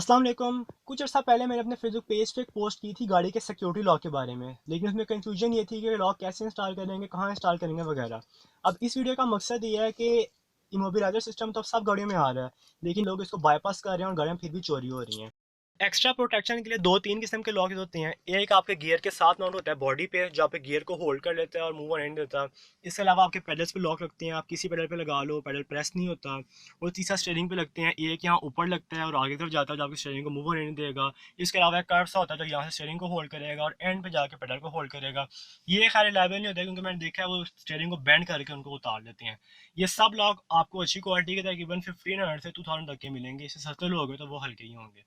अस्सलाम वालेकुम। कुछ अर्सा पहले मैंने अपने फेसबुक पेज पे एक पोस्ट की थी गाड़ी के सिक्योरिटी लॉक के बारे में, लेकिन उसमें कंफ्यूजन ये थी कि लॉक कैसे इंस्टॉल करेंगे, कहाँ इंस्टॉल करेंगे वगैरह। अब इस वीडियो का मकसद ये है कि इमोबिलाइजर सिस्टम तो अब सब गाड़ियों में आ रहा है, लेकिन लोग इसको बाईपास कर रहे हैं और गाड़ियाँ फिर भी चोरी हो रही हैं। एक्स्ट्रा प्रोटेक्शन के लिए दो तीन किस्म के लॉक होते हैं। एक आपके गियर के साथ माउंट होता है बॉडी पे, जो आपके गियर को होल्ड कर लेता है और मूव नहीं देता। इसके अलावा आपके पेडल्स पे लॉक लगते हैं, आप किसी पेडल पे लगा लो पेडल प्रेस नहीं होता। और तीसरा स्टीयरिंग पे लगते हैं, एक यहाँ ऊपर लगता है और आगे तरफ जाता है जो आपकी स्टीयरिंग को मूव नहीं देगा। इसके अलावा एक कर्व सा होता है जो यहाँ से स्टीयरिंग को होल्ड करेगा और एंड पे जाके पेडल को होल्ड करेगा। ये खैर रिलायबल नहीं होता है, क्योंकि मैंने देखा है वो स्टीयरिंग को बेंड करके उनको उतार देते हैं। ये सब लॉक आपको अच्छी क्वालिटी के तकरीबन 1500 से 2000 तक के मिलेंगे। इससे सस्ते लोग तो वो हल्के ही होंगे।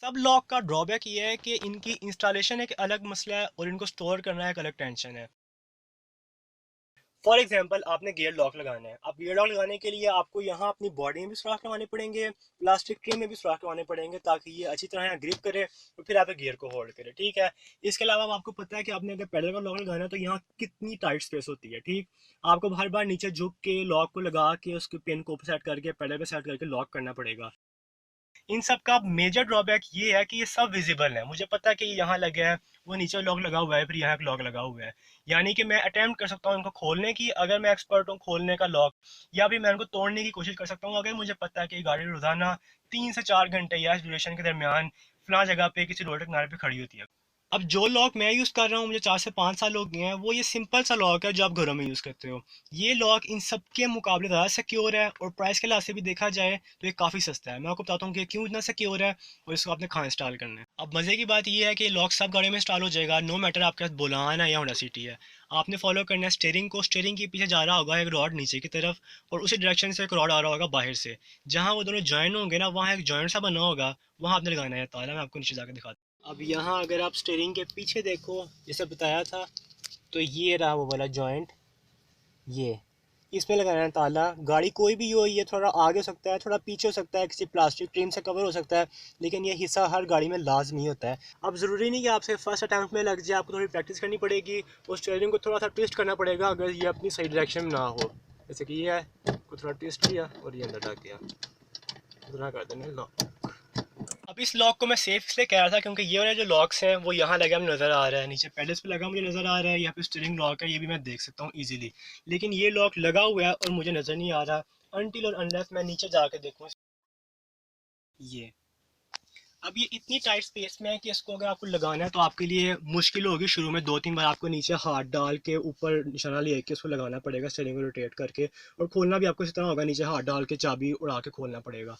सब लॉक का ड्रॉबैक ये है कि इनकी इंस्टॉलेशन एक अलग मसला है और इनको स्टोर करना एक अलग टेंशन है। फॉर एग्जांपल आपने गियर लॉक लगाना है। अब गियर लॉक लगाने के लिए आपको यहाँ अपनी बॉडी में भी सुराख लगाने पड़ेंगे, प्लास्टिक ट्रे में भी सुराख लगाने पड़ेंगे, ताकि ये अच्छी तरह यहाँ ग्रिप करे और फिर आप गियर को होल्ड करे। ठीक है। इसके अलावा आपको पता है कि आपने अगर पैडल का लॉक लगाना है तो यहाँ कितनी टाइट स्पेस होती है। ठीक, आपको हर बार नीचे झुक के लॉक को लगा के उसके पिन को सेट करके पैडल पे सेट करके लॉक करना पड़ेगा। इन सब का मेजर ड्रॉबैक ये है कि ये सब विजिबल है। मुझे पता है कि ये यहाँ लगे हैं, वो नीचे लॉक लगा हुआ है, फिर यहाँ एक लॉक लगा हुआ है। यानी कि मैं अटेम्प्ट कर सकता हूँ इनको खोलने की, अगर मैं एक्सपर्ट हूँ खोलने का लॉक, या फिर मैं इनको तोड़ने की कोशिश कर सकता हूँ अगर मुझे पता है कि गाड़ी रोजाना 3 से 4 घंटे या इस ड्यूरेशन के दरमियान फला जगह पे किसी रोड के किनारे पे खड़ी होती है। अब जो लॉक मैं यूज़ कर रहा हूँ, मुझे 4 से 5 साल हो गए हैं, वो ये सिंपल सा लॉक है जो आप घरों में यूज़ करते हो। ये लॉक इन सब के मुकाबले ज़्यादा सिक्योर है और प्राइस के लिहाज से भी देखा जाए तो ये काफ़ी सस्ता है। मैं आपको बताता हूँ कि क्यों इतना सिक्योर है और इसको आपने कहाँ इंस्टॉल करना है। अब मज़े की बात ये है कि लॉक सब गाड़ियों में इंस्टॉल हो जाएगा, नो मैटर आपके पास बोलान है या होंडा सिटी है। आपने फॉलो करना है स्टीयरिंग को, स्टीयरिंग के पीछे जा रहा होगा एक रॉड नीचे की तरफ, और उसी डायरेक्शन से एक रॉड आ रहा होगा बाहर से। जहाँ वो दोनों ज्वाइन होंगे ना, वहाँ एक जॉइंट सा बना होगा, वहाँ आपने लगाना है ताला। मैं आपको नीचे जाकर दिखाता हूँ। अब यहाँ अगर आप स्टीयरिंग के पीछे देखो, जैसे बताया था, तो ये रहा वो वाला जॉइंट। ये इसमें लगाना है ताला। गाड़ी कोई भी हो, ये थोड़ा आगे हो सकता है, थोड़ा पीछे हो सकता है, किसी प्लास्टिक ट्रिम से कवर हो सकता है, लेकिन ये हिस्सा हर गाड़ी में लाजमी होता है। अब ज़रूरी नहीं कि आपसे फर्स्ट अटैम्प्ट में लग जाए, आपको थोड़ी प्रैक्टिस करनी पड़ेगी और स्टीयरिंग को थोड़ा सा ट्विस्ट करना पड़ेगा अगर ये अपनी सही डायरेक्शन में ना हो। जैसे कि ये है, को थोड़ा ट्विस्ट किया और ये अंदर डाल दिया, इतना कर देना लॉक। अब इस लॉक को मैं सेफ इसलिए कह रहा था क्योंकि ये वाले जो लॉक्स हैं वो यहाँ लगा मुझे नज़र आ रहा है, नीचे पेडल्स पे लगा मुझे नज़र आ रहा है, यहाँ पे स्टीयरिंग लॉक है, ये भी मैं देख सकता हूँ इजीली। लेकिन ये लॉक लगा हुआ है और मुझे नज़र नहीं आ रहा अनटिल और अनलेस मैं नीचे जाके देखूँ। ये अब ये इतनी टाइट स्पेस में है कि इसको अगर आपको लगाना है तो आपके लिए मुश्किल होगी। शुरू में 2-3 बार आपको नीचे हाथ डाल के ऊपर निशाना लेके उसको लगाना पड़ेगा, स्टीयरिंग को रोटेट करके, और खोलना भी आपको इस तरह होगा, नीचे हाथ डाल के चाबी उड़ा के खोलना पड़ेगा।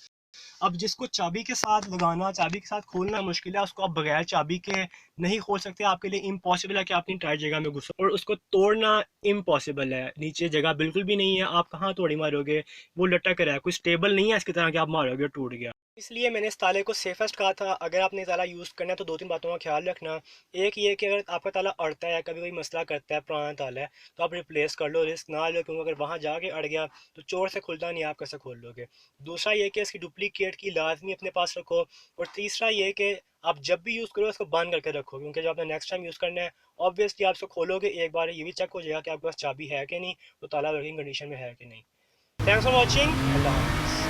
अब जिसको चाबी के साथ लगाना, चाबी के साथ खोलना मुश्किल है, उसको आप बगैर चाबी के नहीं खोल सकते। आपके लिए इम्पॉसिबल है कि आप इतनी टाइट जगह में घुसो, और उसको तोड़ना इम्पॉसिबल है। नीचे जगह बिल्कुल भी नहीं है, आप कहाँ तोड़ी मारोगे, वो लटक रहा है, कोई स्टेबल नहीं है इसकी तरह कि आप मारोगे टूट गया। इसलिए मैंने इस ताले को सेफेस्ट कहा था। अगर आपने ताला यूज़ करना है तो 2-3 बातों का ख्याल रखना। एक ये कि अगर आपका ताला अड़ता है, कभी कोई मसला करता है, पुराना ताला है, तो आप रिप्लेस कर लो, रिस्क ना लो, क्योंकि अगर वहाँ जाके अड़ गया तो चोर से खुलता नहीं, आप कैसे खोल लोगे। दूसरा ये कि इसकी डुप्लीकेट की लाजमी अपने पास रखो। और तीसरा ये कि आप जब भी यूज़ करो इसको बंद करके रखो, क्योंकि जब आपने नेक्स्ट टाइम यूज़ करना है, ऑब्वियसली आप इसको खोलोगे एक बार ये भी चेक हो जाएगा कि आपके पास चाबी है कि नहीं, तो ताला वर्किंग कंडीशन में है कि नहीं। Thanks for watching. अल्लाह हाफ़िज़।